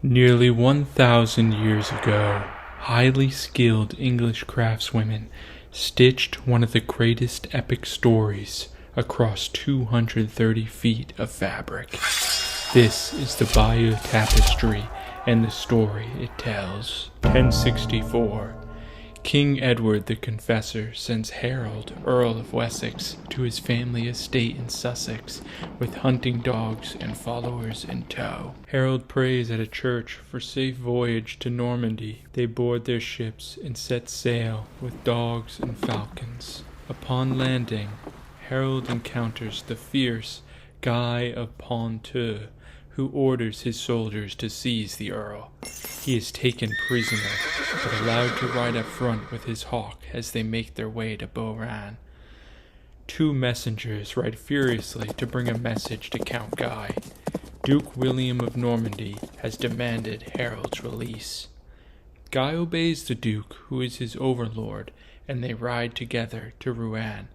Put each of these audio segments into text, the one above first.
Nearly 1,000 years ago, highly skilled English craftswomen stitched one of the greatest epic stories across 230 feet of fabric. This is the Bayeux Tapestry and the story it tells. 1064. King Edward the Confessor sends Harold, Earl of Wessex, to his family estate in Sussex with hunting dogs and followers in tow. Harold prays at a church for safe voyage to Normandy. They board their ships and set sail with dogs and falcons. Upon landing, Harold encounters the fierce Guy of Ponthieu, who orders his soldiers to seize the Earl. He is taken prisoner, but allowed to ride up front with his hawk as they make their way to Beaurain. Two messengers ride furiously to bring a message to Count Guy. Duke William of Normandy has demanded Harold's release. Guy obeys the Duke, who is his overlord, and they ride together to Rouen.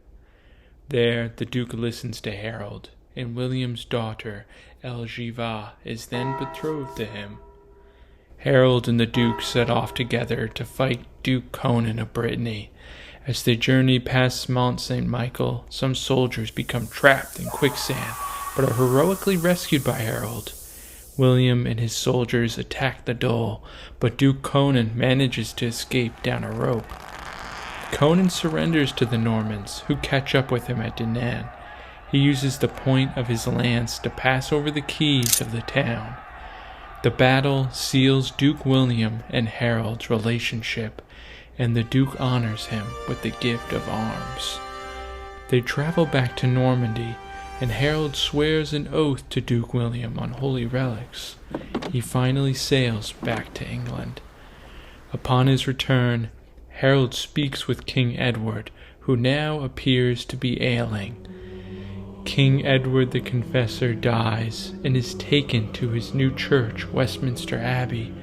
There, the Duke listens to Harold, and William's daughter, Elgiva, is then betrothed to him. Harold and the Duke set off together to fight Duke Conan of Brittany. As they journey past Mont Saint-Michel, some soldiers become trapped in quicksand, but are heroically rescued by Harold. William and his soldiers attack the Dole, but Duke Conan manages to escape down a rope. Conan surrenders to the Normans, who catch up with him at Dinan. He uses the point of his lance to pass over the keys of the town. The battle seals Duke William and Harold's relationship, and the Duke honors him with the gift of arms. They travel back to Normandy, and Harold swears an oath to Duke William on holy relics. He finally sails back to England. Upon his return, Harold speaks with King Edward, who now appears to be ailing. King Edward the Confessor dies and is taken to his new church, Westminster Abbey.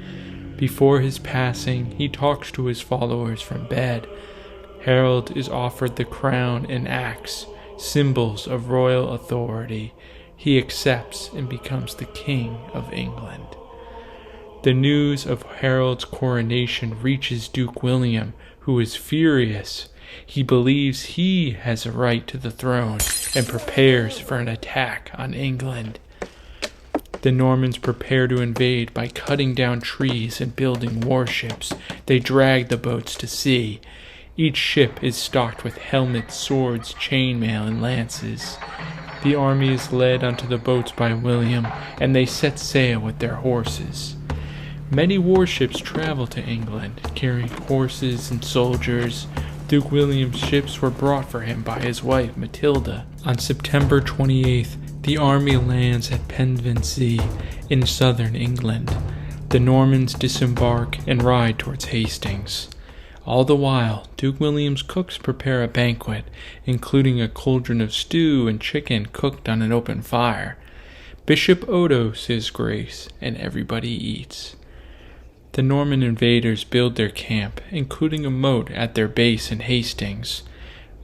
Before his passing, he talks to his followers from bed. Harold is offered the crown and axe, symbols of royal authority. He accepts and becomes the King of England. The news of Harold's coronation reaches Duke William, who is furious. He believes he has a right to the throne and prepares for an attack on England. The Normans prepare to invade by cutting down trees and building warships. They drag the boats to sea. Each ship is stocked with helmets, swords, chainmail, and lances. The army is led onto the boats by William, and they set sail with their horses. Many warships travel to England, carrying horses and soldiers. Duke William's ships were brought for him by his wife, Matilda. On September 28th, the army lands at Pevensey in southern England. The Normans disembark and ride towards Hastings. All the while, Duke William's cooks prepare a banquet, including a cauldron of stew and chicken cooked on an open fire. Bishop Odo says grace, and everybody eats. The Norman invaders build their camp, including a moat at their base in Hastings.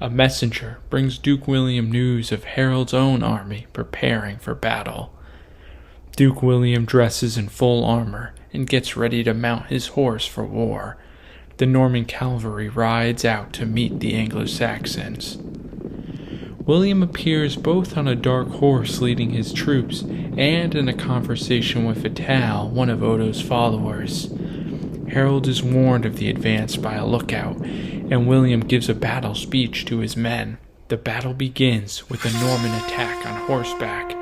A messenger brings Duke William news of Harold's own army preparing for battle. Duke William dresses in full armor and gets ready to mount his horse for war. The Norman cavalry rides out to meet the Anglo-Saxons. William appears both on a dark horse leading his troops and in a conversation with Vital, one of Odo's followers. Harold is warned of the advance by a lookout, and William gives a battle speech to his men. The battle begins with a Norman attack on horseback.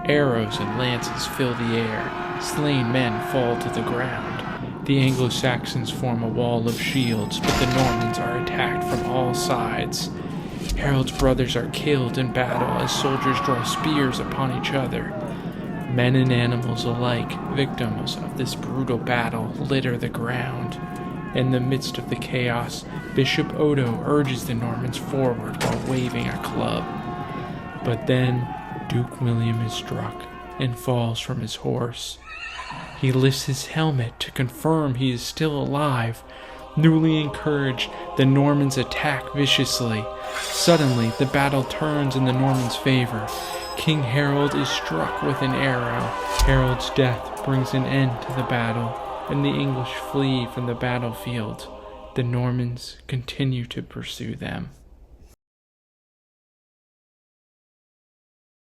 Arrows and lances fill the air. Slain men fall to the ground. The Anglo-Saxons form a wall of shields, but the Normans are attacked from all sides. Harold's brothers are killed in battle as soldiers draw spears upon each other. Men and animals alike, victims of this brutal battle, litter the ground. In the midst of the chaos, Bishop Odo urges the Normans forward while waving a club. But then, Duke William is struck and falls from his horse. He lifts his helmet to confirm he is still alive. Newly encouraged, the Normans attack viciously. Suddenly, the battle turns in the Normans' favor. King Harold is struck with an arrow. Harold's death brings an end to the battle, and the English flee from the battlefield. The Normans continue to pursue them.